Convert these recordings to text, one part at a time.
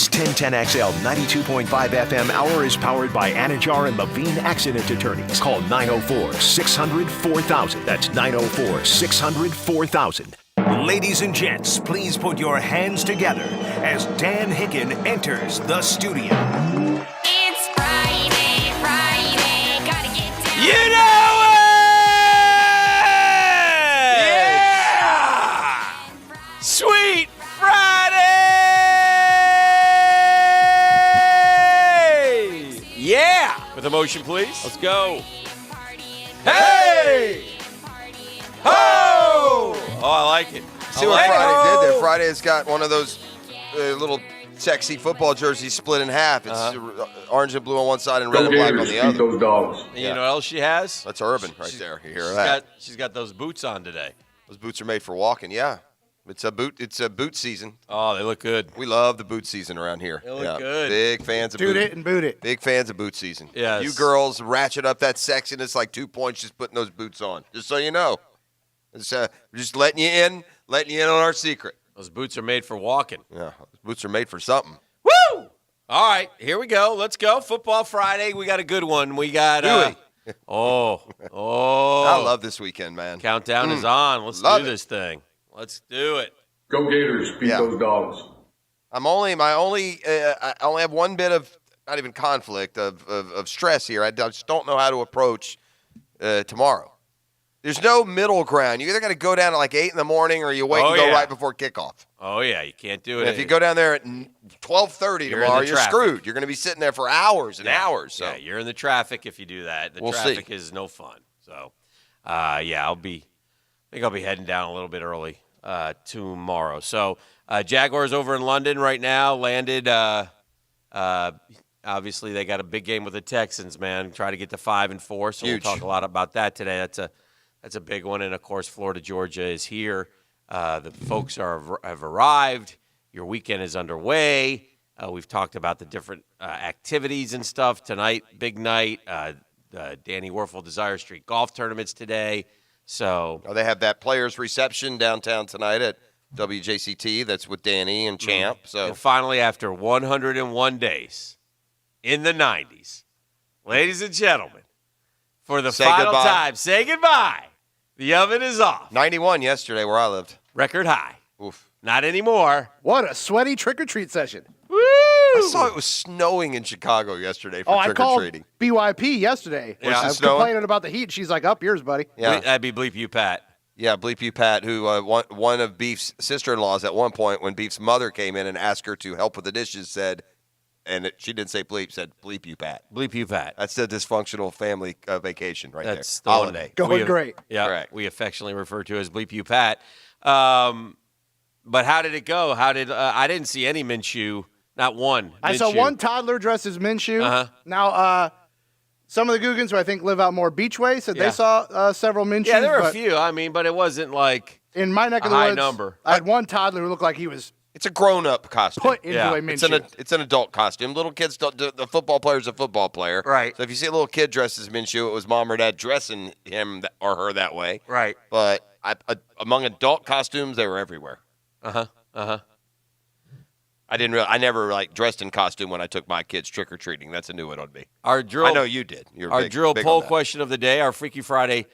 This 1010XL 92.5 FM hour is powered by Anajar and Levine Accident Attorneys. Call 904-600-4000. That's 904-600-4000. Ladies and gents, please put your hands together as Dan Hicken enters the studio. It's Friday, gotta get down. You know it! Yeah! Sweet Friday! Yeah! With a motion, please. Let's go. Hey! Ho! Oh, I like it. See what Friday did there? Friday has got one of those little sexy football jerseys split in half. It's orange and blue on one side and red and black on the other. Those dogs. And you know what else she has? That's urban right there. You hear that? She's got those boots on today. Those boots are made for walking. Yeah, it's a boot. It's a boot season. Oh, they look good. We love the boot season around here. They look good. Big fans of Dude it and boot it. Big fans of boot season. Yes. You girls ratchet up that sexiness like 2 points just putting those boots on. Just so you know. It's, just letting you in on our secret. Those boots are made for walking. Yeah, those boots are made for something. Woo! All right, here we go. Let's go. Football Friday. We got a good one. We got Dewey. Oh. I love this weekend, man. Countdown is on. Let's Love do this thing. Let's do it. Go Gators, beat those dogs. I only have one bit of not even conflict of stress here. I just don't know how to approach tomorrow. There's no middle ground. You either got to go down at like 8 in the morning or you wait and go right before kickoff. Oh, yeah. You can't do it. And if you go down there at 12:30 tomorrow, you're screwed. You're going to be sitting there for hours and hours. So. Yeah, you're in the traffic if you do that. The traffic is no fun. So, I think I'll be heading down a little bit early tomorrow. So, Jaguars over in London right now landed. Obviously, they got a big game with the Texans, man. Try to get to 5-4. So Huge. We'll talk a lot about that today. That's a big one. And, of course, Florida, Georgia is here. The folks have arrived. Your weekend is underway. We've talked about the different activities and stuff. Tonight, big night. Danny Werfel Desire Street Golf Tournaments today. So they have that players' reception downtown tonight at WJCT. That's with Danny and Champ. So and finally, after 101 days in the 90s, ladies and gentlemen, for the final time, say goodbye. The oven is off. 91 yesterday where I lived. Record high. Oof. Not anymore. What a sweaty trick-or-treat session. Woo! I saw it was snowing in Chicago yesterday for trick-or-treating. I called BYP yesterday. Was I it was snowing? complaining about the heat. She's like, up yours, buddy. Yeah. That'd be Bleep You Pat. Yeah, Bleep You Pat, who one of Beef's sister-in-laws at one point when Beef's mother came in and asked her to help with the dishes said, she didn't say bleep, said Bleep You Pat. Bleep You Pat. That's the dysfunctional family vacation right That's there. the Holiday. Going great. Yeah, Correct. We affectionately refer to as Bleep You Pat. But how did it go? I didn't see any Minshew, not one. I saw Minshew. one toddler dressed as Minshew. Uh-huh. Now, some of the Googans who I think live out more Beachway said Yeah. they saw several Minshews. Yeah, there were a few. I mean, but it wasn't like in my neck of a the high woods, number. I had one toddler who looked like he was It's a grown-up costume. put into Yeah. a Minshew. It's an adult costume. Little kids don't. The football player's a football player, Right. So if you see a little kid dressed as Minshew, it was mom or dad dressing him or her that way. right. But among adult costumes, they were everywhere. I never dressed in costume when I took my kids trick or treating. That's a new one on me. Our drill. I know you did. You're Our big, drill big poll on that. question of the day, our Freaky Friday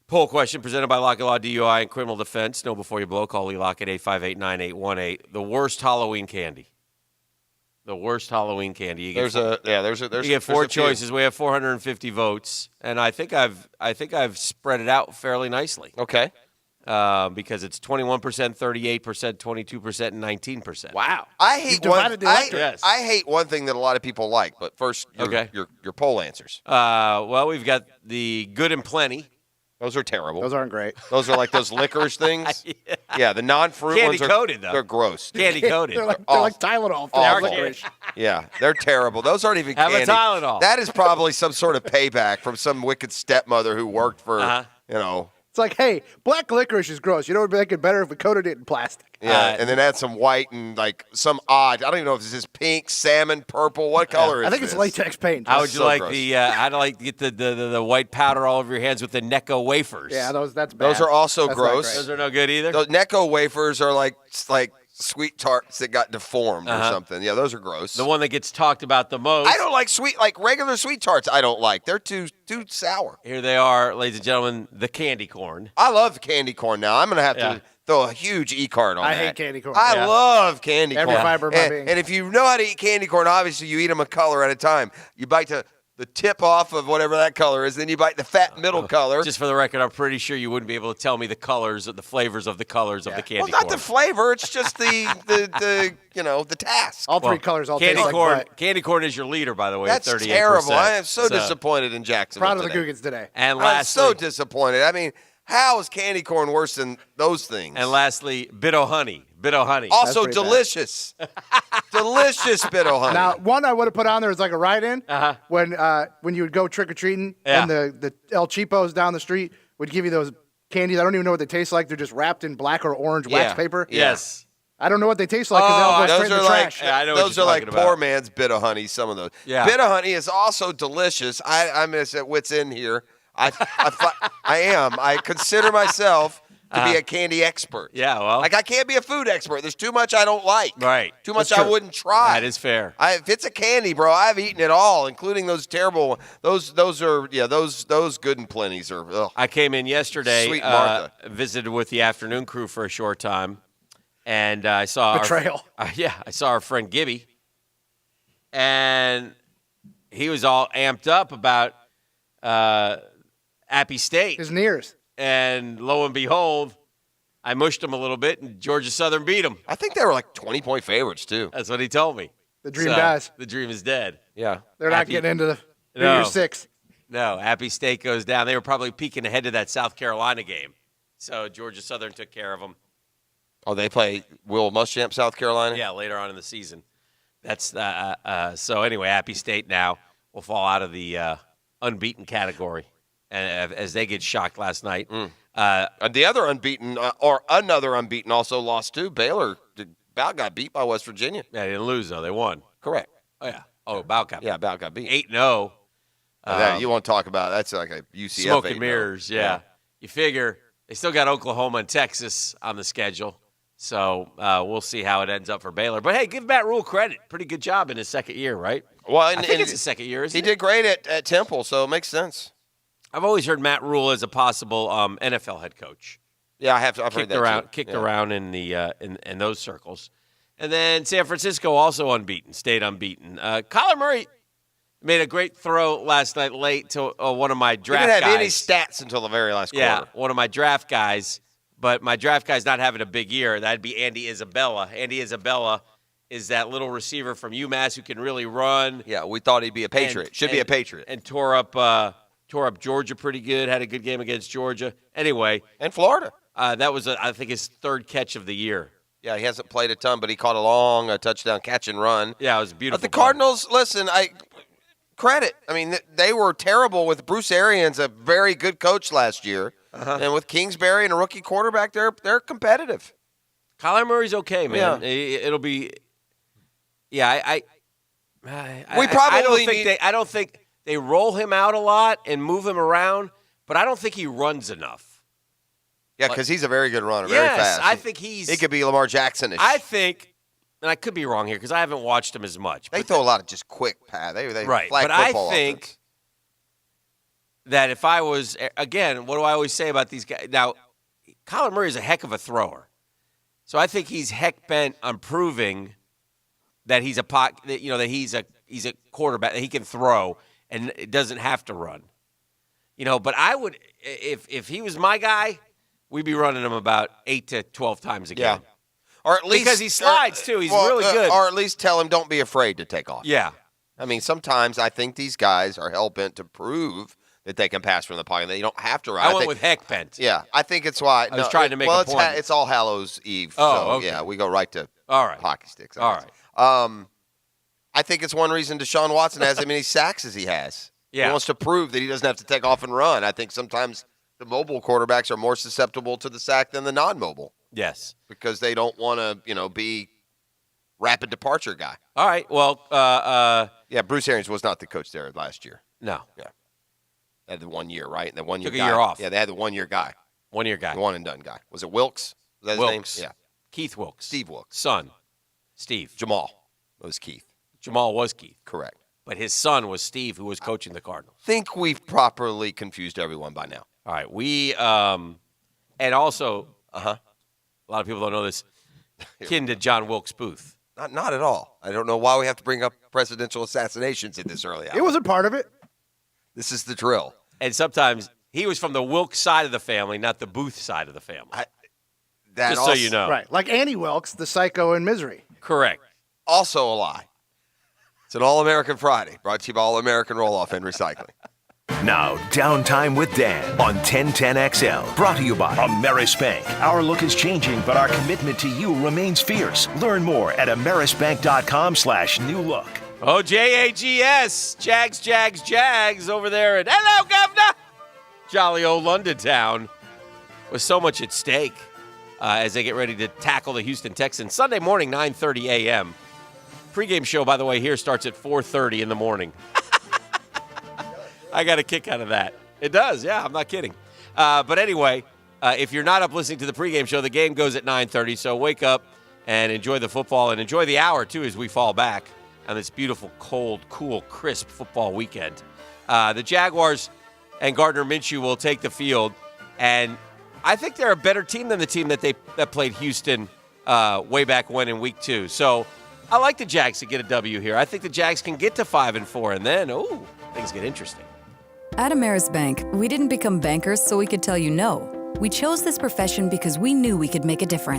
poll question presented by Lock and Law DUI and Criminal Defense. Know before you blow. Call Lee Lock at 858-9818. The worst Halloween candy. The worst Halloween candy. You get There's you get four choices. We have 450 votes, and I think I've spread it out fairly nicely. Okay. Because it's 21%, 38%, 22%, and 19%. wow. I hate divided the electorate. Yes. I hate one thing that a lot of people like. But first, your poll answers. Well, we've got the good and plenty. Those are terrible. Those aren't great. Those are like those licorice things. Yeah, the non-fruit Candy ones are coated, though. They're gross. Candy coated. They're like Tylenol. For Awful. licorice. Yeah, they're terrible. Those aren't even Have a candy. Tylenol. That is probably some sort of payback from some wicked stepmother who worked for, It's like, hey, black licorice is gross. You know what would make it better if we coated it in plastic? Yeah, and then add some white and some odd. I don't even know if this is pink, salmon, purple. What color is I think this? it's latex paint. How would you so like gross. how to get the white powder all over your hands with the Necco wafers? Yeah, that's bad. Those are also That's not gross. great. Those are no good either. Those Necco wafers are like sweet tarts that got deformed or something. Yeah, those are gross. The one that gets talked about the most. I don't like regular sweet tarts. I don't like. They're too sour. Here they are, ladies and gentlemen, the candy corn. I love candy corn now. I'm gonna have to throw a huge card on that. I hate candy corn. I love candy corn. Every fiber of my being. And if you know how to eat candy corn, obviously you eat them a color at a time. You bite the tip off of whatever that color is, then you bite the fat middle color. Just for the record, I'm pretty sure you wouldn't be able to tell me the colors, the flavors of the colors of the candy corn. Well, not the flavor. It's just the task. All three colors all candy taste corn. like butt. Candy corn is your leader, by the way. That's at 38%. terrible. I am so disappointed in Jacksonville Proud of the today. Googans today. And I'm lastly, so disappointed. I mean, how is candy corn worse than those things? and lastly, bit o' honey. Bit o' honey. Also pretty bad. delicious. Delicious bit of honey. Now, one I would have put on there as like a write-in when you would go trick-or-treating and the El Cheapos down the street would give you those candies. I don't even know what they taste like. They're just wrapped in black or orange wax paper. Yes. I don't know what they taste like because they all go straight in the trash. I know what those you're are like talking about. poor man's bit of honey, some of those. Yeah. Bit of honey is also delicious. I'm going to say what's in here. I am. I consider myself to be a candy expert. Yeah, well. Like I can't be a food expert. There's too much I don't like. Right. Too much That's I true. wouldn't try. That is fair. If it's a candy, bro, I've eaten it all, including those terrible. Those good and plenties are. Ugh. I came in yesterday, Sweet Martha. visited with the afternoon crew for a short time, and I saw Betrayal. I saw our friend Gibby, and he was all amped up about Appy State. His nears. And lo and behold, I mushed him a little bit, and Georgia Southern beat him. I think they were like 20-point favorites too. That's what he told me. The dream dies. The dream is dead. Yeah. They're not Appy- getting into the New No. Year's Six. No, Appy State goes down. They were probably peeking ahead to that South Carolina game. So Georgia Southern took care of them. Oh, they play Will Muschamp, South Carolina? Yeah, later on in the season. That's so anyway, Appy State now will fall out of the unbeaten category, and as they get shocked last night. The other unbeaten, or another unbeaten, also lost too. Baylor about got beat by West Virginia. Yeah, they didn't lose though; they won. Correct. Oh yeah. Oh, Balcap. Yeah, about got beat. 8-0. You won't talk about that's like a UCF. Smoke 8-0. and mirrors. Yeah. You figure they still got Oklahoma and Texas on the schedule, so we'll see how it ends up for Baylor. But hey, give Matt Rule credit. Pretty good job in his second year, right? Well, I think it's his second year. Isn't he it? did great at Temple, so it makes sense. I've always heard Matt Rule as a possible NFL head coach. Yeah, I've heard that too. Kicked around in the in those circles, and then San Francisco also unbeaten, stayed unbeaten. Kyler Murray made a great throw last night late to one of my draft He didn't have guys. any stats until the very last Yeah, quarter. one of my draft guys, but my draft guy's not having a big year. That'd be Andy Isabella. Andy Isabella is that little receiver from UMass who can really run. Yeah, we thought he'd be a Patriot. Should be a Patriot. And tore up Georgia pretty good. Had a good game against Georgia. Anyway, And Florida. that was I think his third catch of the year. Yeah, he hasn't played a ton, but he caught a long touchdown catch and run. Yeah, it was beautiful. But the Cardinals, listen, credit. I mean, they were terrible with Bruce Arians, a very good coach last year. And with Kingsbury and a rookie quarterback, they're competitive. Kyler Murray's okay, man. Yeah. It'll be. Yeah, We probably I don't think they roll him out a lot and move him around, but I don't think he runs enough. Yeah, because he's a very good runner, very Yes, fast. I think he's. He could be Lamar Jackson-ish. I think, and I could be wrong here because I haven't watched him as much. They but throw a lot of just quick pass. They right, flag but I football think offense. that if I was again, what do I always say about these guys? Now, Kyler Murray is a heck of a thrower, so I think he's heck bent on proving that he's that he's a quarterback that he can throw and it doesn't have to run. But I would if he was my guy, we'd be running him about 8 to 12 times a game. Yeah. Or at least Because he slides, too. He's really good. Or at least tell him don't be afraid to take off. Yeah. I mean, sometimes I think these guys are hell bent to prove that they can pass from the pocket. They don't have to run. I went think, with heck bent. Yeah, I think it's why. I was trying to make a point. It's All Hallows Eve. Oh, so, okay. yeah, we go right to All right. hockey sticks. All right. I think it's one reason Deshaun Watson has as many sacks as he has. Yeah. He wants to prove that he doesn't have to take off and run. I think sometimes the mobile quarterbacks are more susceptible to the sack than the non-mobile Yes. because they don't want to, be rapid departure guy. All right. Well, Yeah, Bruce Arians was not the coach there last year. no. Yeah. They had the 1 year, right? And the 1 year Took a guy. year off. Yeah, they had the 1 year guy. One-year guy. The one and done guy. Was it Wilkes? Was that his Wilkes. name? Yeah. Keith Wilkes. Steve Wilkes. Son. Steve. Jamal was Keith. Jamal was Keith. Correct. But his son was Steve, who was coaching the Cardinals. Think we've properly confused everyone by now. All right. We, and also, Uh-huh. a lot of people don't know this, kin to John Wilkes Booth. Not at all. I don't know why we have to bring up presidential assassinations in this early hour. It wasn't part of it. This is the drill. And sometimes he was from the Wilkes side of the family, not the Booth side of the family. Just so you know. Right. Like Annie Wilkes, the psycho in Misery. Correct. Also a lie. It's an All-American Friday, brought to you by All-American Roll-Off and Recycling. Now, Downtime with Dan on 1010XL. Brought to you by Ameris Bank. Our look is changing, but our commitment to you remains fierce. Learn more at amerisbank.com/new look. Oh, Jags, Jags over there. And hello, Governor! Jolly old London town with so much at stake as they get ready to tackle the Houston Texans. Sunday morning, 9:30 a.m. Pre-game show, by the way, here starts at 4:30 in the morning. I got a kick out of that. It does, yeah, I'm not kidding. But anyway, if you're not up listening to the pregame show, the game goes at 9:30, so wake up and enjoy the football and enjoy the hour, too, as we fall back on this beautiful, cold, cool, crisp football weekend. The Jaguars and Gardner Minshew will take the field, and I think they're a better team than the team that played Houston way back when in week 2. So I like the Jags to get a W here. I think the Jags can get to 5-4, and then, things get interesting. At Ameris Bank, we didn't become bankers so we could tell you no. We chose this profession because we knew we could make a difference.